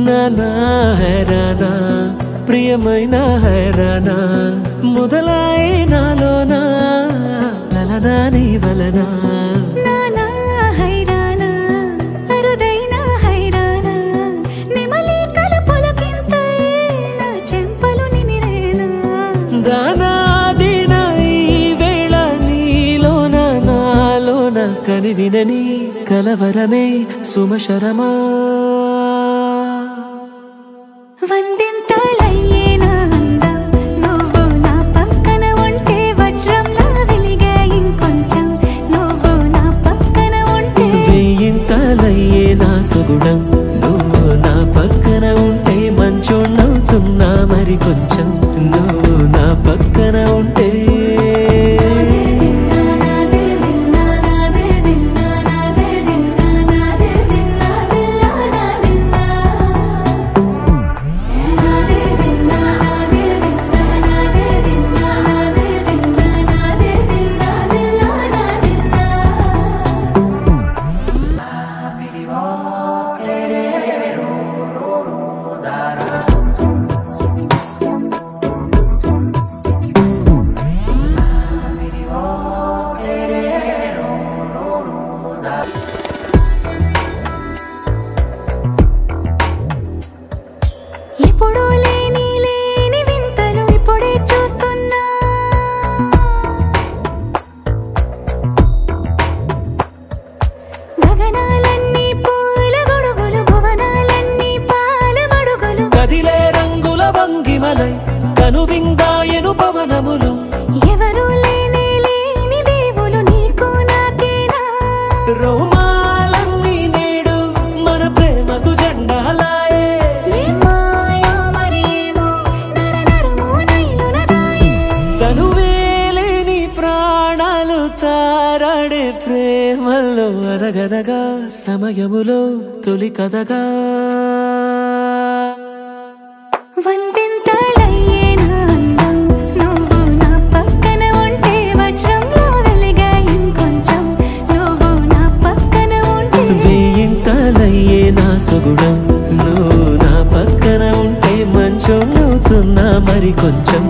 నానా హైరానా ప్రియమైన హైరానా మొదలాయి నాలోనా లలనా నీ వలనా నానా హైరానా అరుదైన హైరానా నెమలి కలుపులకింతై నా చెంపలు నిమిరేనా దానా దినా ఈ వేళ నీలోన నాలోన కనివినని కలవరమే సుమశరమా వందింతలయ్యేనా అందం నువ్వు నా పక్కన ఉంటే వజ్రంలా వెలిగే ఇంకొంచెం నువ్వు నా పక్కన ఉంటే వెయ్యింతలయ్యేనా సుగుణం నువ్వు నా పక్కన ఉంటే మంచోణ్ణవుతున్నా మరి కొంచెం నువ్వు నా పక్కన ఉంటే ఎప్పుడూ లేని వింతలు ఇప్పుడే చూస్తున్నా గగనాలన్నీ పూల గొడుగులు భువనాలన్నీ పాల మడుగులు కదిలే రంగుల భంగిమలై కనువిందాయను పవనములు ఎవరు లేని దేవులు నీకు నాకేనా రోమాలన్నీ నేడు మన ప్రేమకు జెండాలాయే మాయో మరేమో నరనరమో నైలునదాయే తనువేలేని ప్రాణాలు తారాడే ప్రేమల్లో అరగదగా సమయములో తొలి కథగా వందింతలయ్యేనా అందం నువ్వు నా పక్కన ఉంటే వజ్రంలా వెలిగే ఇంకొంచెం నువ్వు నా పక్కన ఉంటే వెయ్యింతలయ్యేనా సుగుణం నువ్వు నా పక్కన ఉంటే మంచోణ్ణవుతున్నా మరి కొంచెం